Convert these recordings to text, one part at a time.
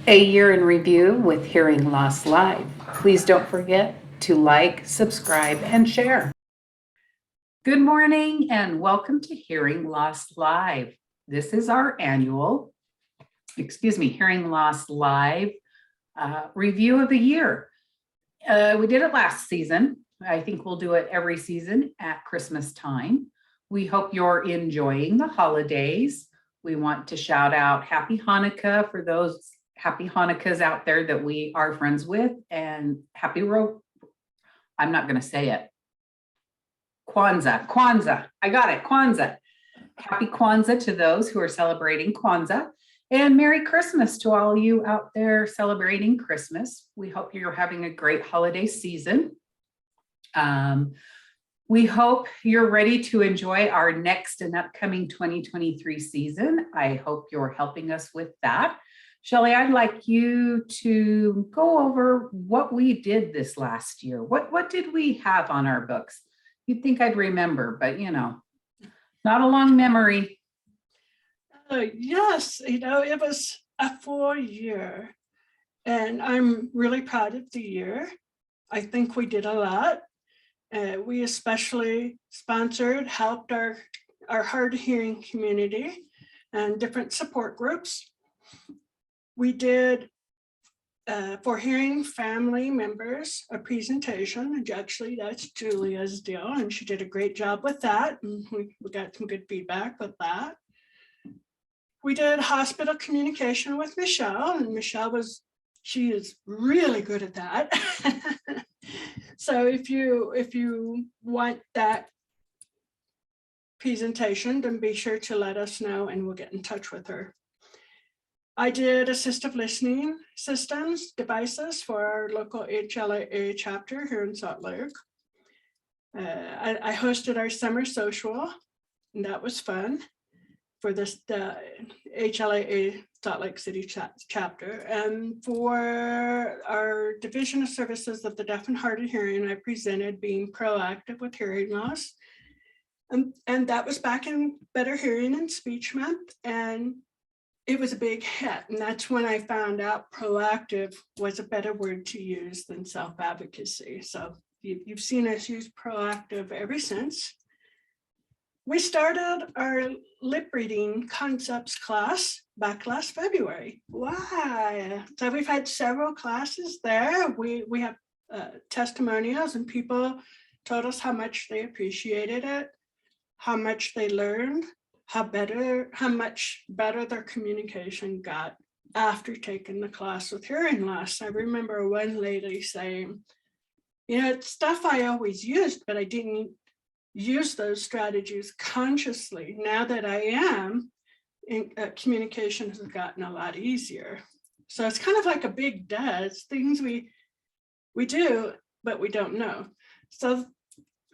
A year in review with Hearing Loss Live. Please don't forget to like, subscribe, and share. Good morning and welcome to Hearing Loss Live. This is our annual, Hearing Loss Live review of the year. We did it last season. I think we'll do it every season at Christmas time. We hope you're enjoying the holidays. We want to shout out Happy Hanukkah for those Happy Hanukkahs out there that we are friends with, and I'm not going to say it. Kwanzaa. I got it. Kwanzaa. Happy Kwanzaa to those who are celebrating Kwanzaa, and Merry Christmas to all you out there celebrating Christmas. We hope you're having a great holiday season. We hope you're ready to enjoy our next and upcoming 2023 season. I hope you're helping us with that. Chelle, I'd like you to go over what we did this last year. What did we have on our books? You'd think I'd remember, but not a long memory. Yes, it was a full year, and I'm really proud of the year. I think we did a lot. We especially helped our hard of hearing community and different support groups. We did, for hearing family members, a presentation. Actually, that's Julia's deal, and she did a great job with that. And we got some good feedback with that. We did hospital communication with Michelle, and she is really good at that. So if you want that presentation, then be sure to let us know and we'll get in touch with her. I did assistive listening systems devices for our local HLA chapter here in Salt Lake. I hosted our summer social, and that was fun for the HLA Salt Lake City chapter. And for our Division of Services of the Deaf and Hard of Hearing, I presented being proactive with hearing loss. And that was back in Better Hearing and Speech Month. And it was a big hit. And that's when I found out proactive was a better word to use than self-advocacy. So you've seen us use proactive ever since. We started our lip reading concepts class back last February. Why? So we've had several classes there. We have testimonials, and people told us how much they appreciated it, how much they learned, how much better their communication got after taking the class with hearing loss. I remember one lady saying, it's stuff I always used, but I didn't use those strategies consciously. Now that I am, communication has gotten a lot easier. So it's kind of like a big duh. It's things we do, but we don't know. So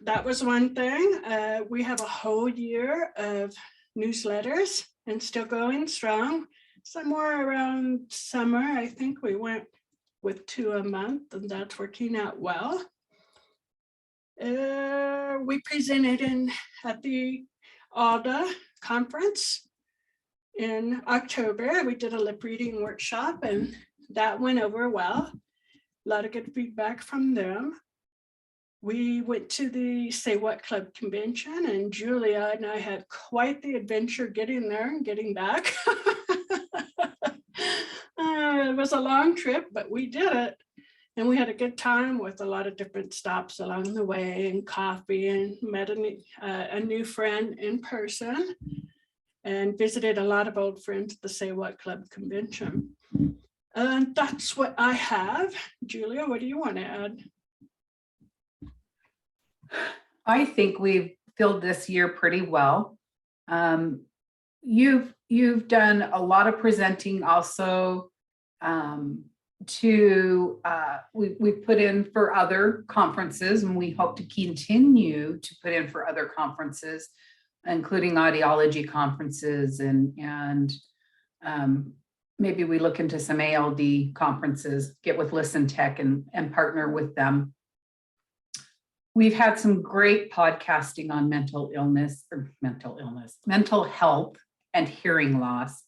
that was one thing. We have a whole year of newsletters and still going strong. Somewhere around summer, I think we went with 2 a month, and that's working out well. We presented at the ALDA conference in October. We did a lip reading workshop, and that went over well. A lot of good feedback from them. We went to the Say What Club convention, and Julia and I had quite the adventure getting there and getting back. It was a long trip, but we did it. And we had a good time with a lot of different stops along the way, and coffee, and met a new friend in person, and visited a lot of old friends at the Say What Club convention. And that's what I have. Julia, what do you want to add? I think we've filled this year pretty well. You've done a lot of presenting also. We put in for other conferences, and we hope to continue to put in for other conferences, including audiology conferences, and maybe we look into some ALD conferences, get with Listen Tech and partner with them. We've had some great podcasting on mental health and hearing loss.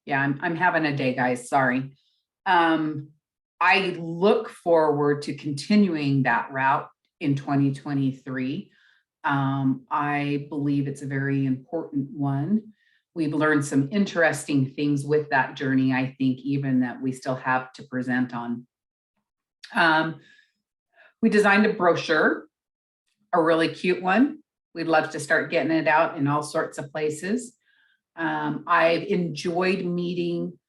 Yeah, I'm having a day, guys, sorry. I look forward to continuing that route in 2023. I believe it's a very important one. We've learned some interesting things with that journey, I think, even that we still have to present on. We designed a brochure, a really cute one. We'd love to start getting it out in all sorts of places. I've enjoyed meeting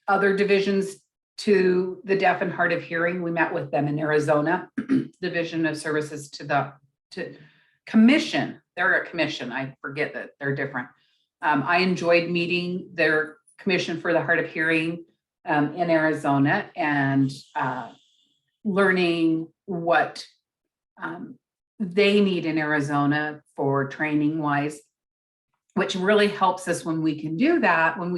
other divisions to the deaf and hard of hearing. We met with them in Arizona, Division of Services to Commission. They're a commission. I forget that they're different. I enjoyed meeting their Commission for the Hard of Hearing in Arizona and learning what they need in Arizona for training wise, which really helps us when we can do that, when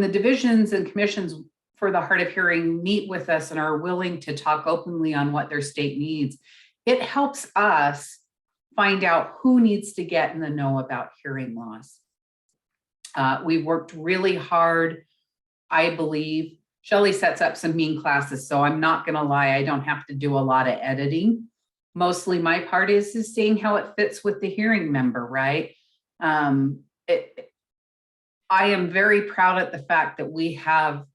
the divisions and commissions for the hard of hearing meet with us and are willing to talk openly on what their state needs. It helps us find out who needs to get in the know about hearing loss. We've worked really hard, I believe. Chelle sets up some mean classes, so I'm not gonna lie, I don't have to do a lot of editing. Mostly my part is seeing how it fits with the hearing member, right? I am very proud at the fact that we have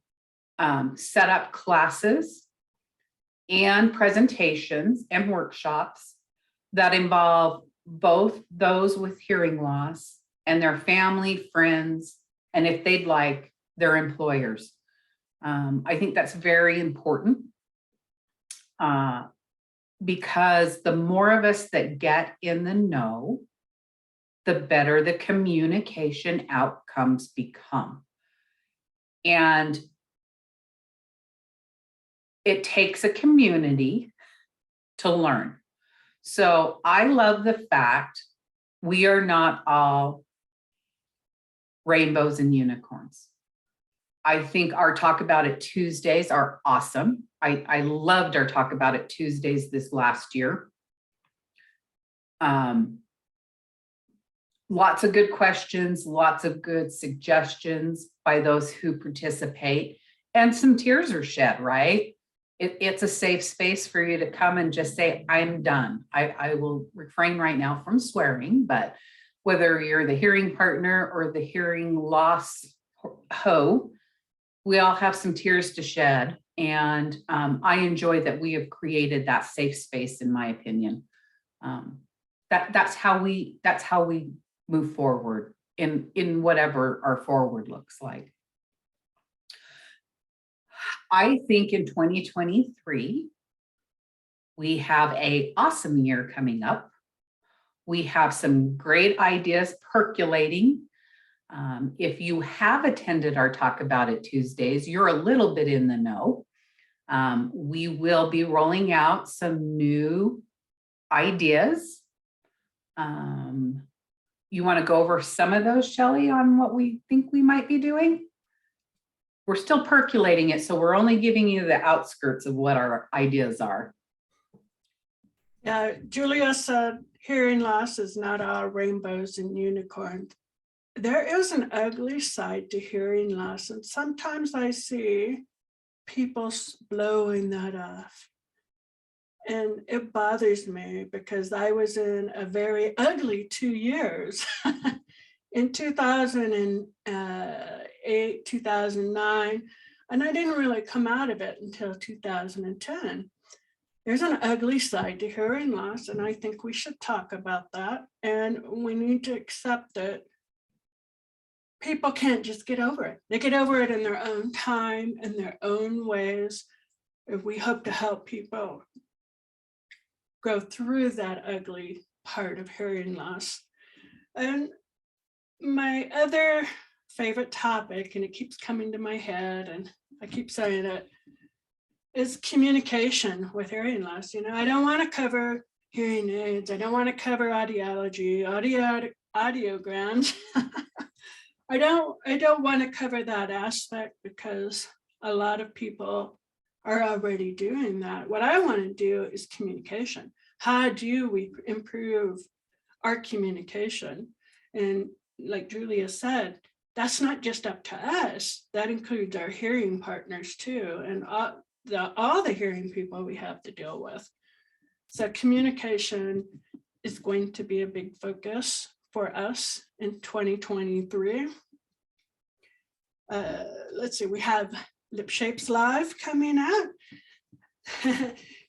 set up classes and presentations and workshops that involve both those with hearing loss and their family, friends, and if they'd like, their employers. I think that's very important because the more of us that get in the know, the better the communication outcomes become. And it takes a community to learn. So I love the fact we are not all rainbows and unicorns. I think our Talk About It Tuesdays are awesome. I loved our Talk About It Tuesdays this last year. Lots of good questions, lots of good suggestions by those who participate, and some tears are shed, right? It's a safe space for you to come and just say, I'm done. I will refrain right now from swearing, but whether you're the hearing partner or the hearing loss hoe, we all have some tears to shed. And I enjoy that we have created that safe space, in my opinion. That's how we move forward in whatever our forward looks like. I think in 2023, we have an awesome year coming up. We have some great ideas percolating. If you have attended our Talk About It Tuesdays, you're a little bit in the know. We will be rolling out some new ideas. You want to go over some of those, Chelle, on what we think we might be doing? We're still percolating it, so we're only giving you the outskirts of what our ideas are. Yeah, Julia said hearing loss is not all rainbows and unicorns. There is an ugly side to hearing loss, and sometimes I see people blowing that off. And it bothers me because I was in a very ugly 2 years. In 2008, 2009, and I didn't really come out of it until 2010. There's an ugly side to hearing loss, and I think we should talk about that. And we need to accept that people can't just get over it. They get over it in their own time, in their own ways. If we hope to help people go through that ugly part of hearing loss. And my other favorite topic, and it keeps coming to my head, and I keep saying it, is communication with hearing loss. You know, I don't want to cover hearing aids. I don't want to cover audiology, audiograms. I don't want to cover that aspect because a lot of people are already doing that. What I want to do is communication. How do we improve our communication? And like Julia said, that's not just up to us. That includes our hearing partners too, and all the hearing people we have to deal with. So communication is going to be a big focus for us in 2023. Let's see, we have Lip Shapes Live coming out.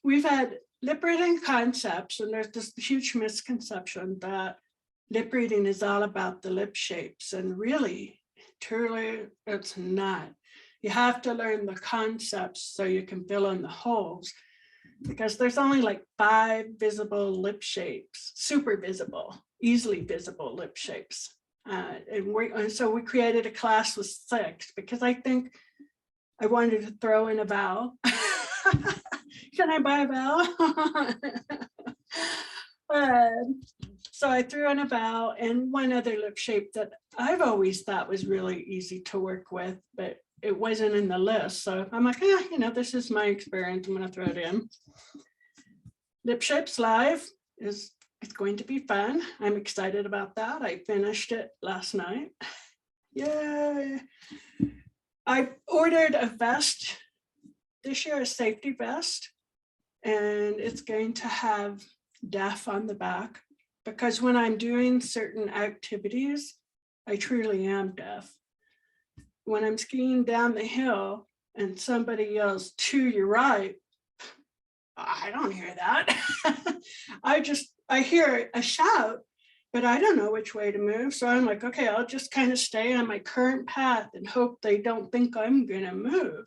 We've had lip reading concepts, and there's this huge misconception that lip reading is all about the lip shapes, and really, truly, it's not. You have to learn the concepts so you can fill in the holes, because there's only like 5 visible lip shapes, super visible, easily visible lip shapes. And so we created a class with 6, because I think I wanted to throw in a vowel. Can I buy a vowel? So I threw in a vowel and one other lip shape that I've always thought was really easy to work with, but it wasn't in the list. So I'm like, this is my experience. I'm going to throw it in. Lip Shapes Live it's going to be fun. I'm excited about that. I finished it last night. Yay. I ordered a vest this year, a safety vest, and it's going to have deaf on the back, because when I'm doing certain activities, I truly am deaf. When I'm skiing down the hill and somebody yells to your right, I don't hear that. I hear a shout, but I don't know which way to move. So I'm like, okay, I'll just kind of stay on my current path and hope they don't think I'm gonna move.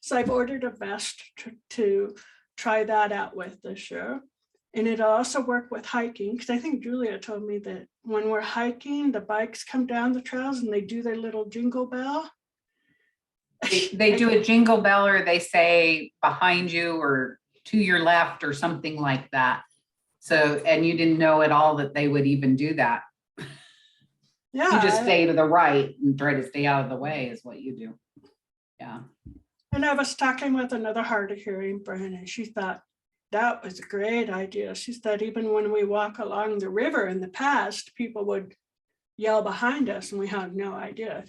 So I've ordered a vest to try that out with this year. And it'll also work with hiking, because I think Julia told me that when we're hiking, the bikes come down the trails and they do their little jingle bell. They do a jingle bell, or they say behind you or to your left or something like that. So, and you didn't know at all that they would even do that. Yeah. You just stay to the right and try to stay out of the way is what you do. Yeah. And I was talking with another hard of hearing friend, and she thought that was a great idea. She said even when we walk along the river in the past, people would yell behind us and we had no idea.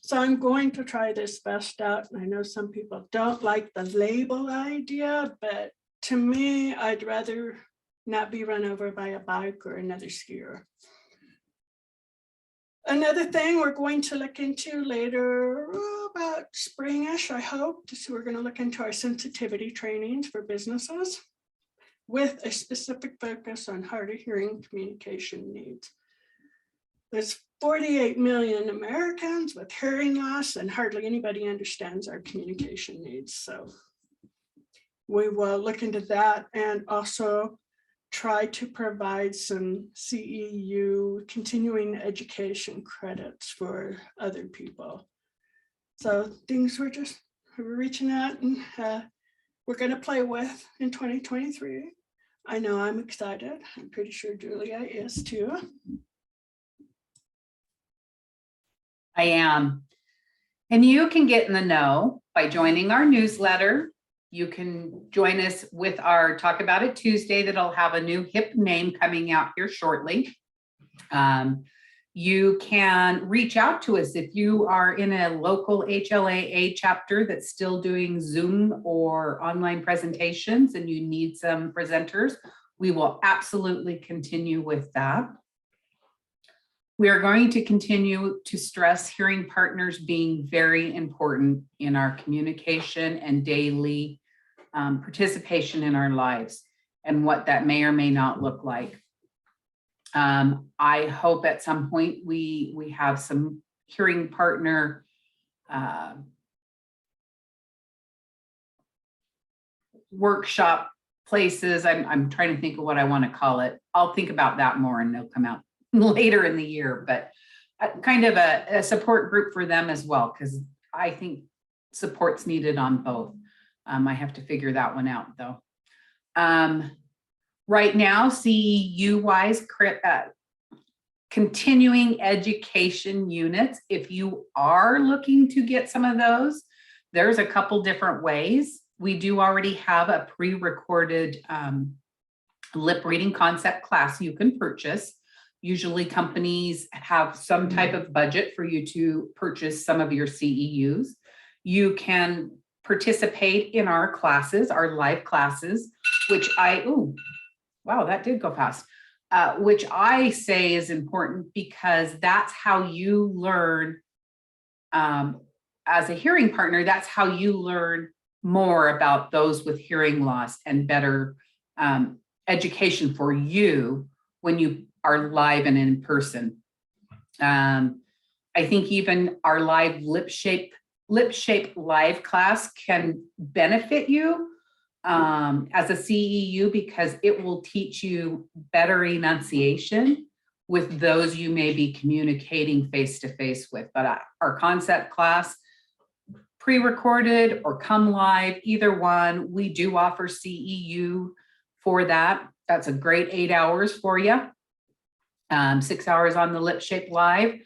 So I'm going to try this vest out. And I know some people don't like the label idea, but to me, I'd rather not be run over by a bike or another skier. Another thing we're going to look into later, about springish, I hope. So we're going to look into our sensitivity trainings for businesses with a specific focus on hard of hearing communication needs. There's 48 million Americans with hearing loss, and hardly anybody understands our communication needs. So we will look into that, and also try to provide some CEU continuing education credits for other people. So things we're reaching out and we're going to play with in 2023. I know I'm excited. I'm pretty sure Julia is too. I am. And you can get in the know by joining our newsletter. You can join us with our Talk About It Tuesday that'll have a new hip name coming out here shortly. You can reach out to us if you are in a local HLAA chapter that's still doing Zoom or online presentations and you need some presenters. We will absolutely continue with that. We are going to continue to stress hearing partners being very important in our communication and daily participation in our lives, and what that may or may not look like. I hope at some point we have some hearing partner workshop places. I'm trying to think of what I want to call it. I'll think about that more and they'll come out later in the year, but kind of a support group for them as well, because I think support's needed on both. I have to figure that one out though. Right now, CEU-wise, continuing education units, if you are looking to get some of those, there's a couple different ways. We do already have a pre-recorded lip reading concept class you can purchase. Usually companies have some type of budget for you to purchase some of your CEUs. You can participate in our classes, our live classes, which wow, that did go fast. Which I say is important because that's how you learn, as a hearing partner, that's how you learn more about those with hearing loss and better education for you when you are live and in person. I think even our live lip shape live class can benefit you as a CEU because it will teach you better enunciation with those you may be communicating face-to-face with. But our concept class, pre-recorded or come live, either one, we do offer CEU for that. That's a great 8 hours for you. 6 hours on the Lip Shape Live.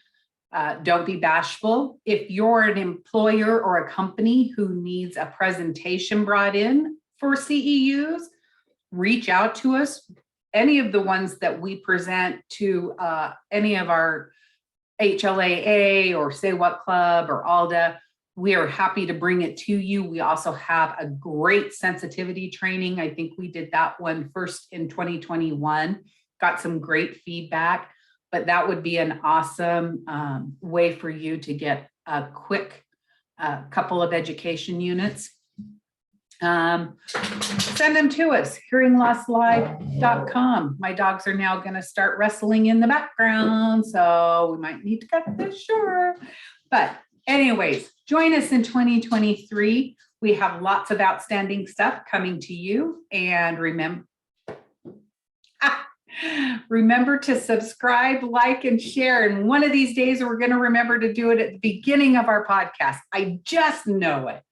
Don't be bashful. If you're an employer or a company who needs a presentation brought in for CEUs, reach out to us. Any of the ones that we present to any of our HLAA or Say What Club or ALDA, we are happy to bring it to you. We also have a great sensitivity training. I think we did that one first in 2021, got some great feedback, but that would be an awesome way for you to get a quick couple of education units. Send them to us, hearinglosslive.com. My dogs are now going to start wrestling in the background, so we might need to cut this short. But anyways, join us in 2023. We have lots of outstanding stuff coming to you. And remember to subscribe, like, and share. And one of these days, we're going to remember to do it at the beginning of our podcast. I just know it.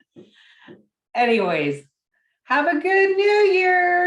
Anyways, have a good New Year.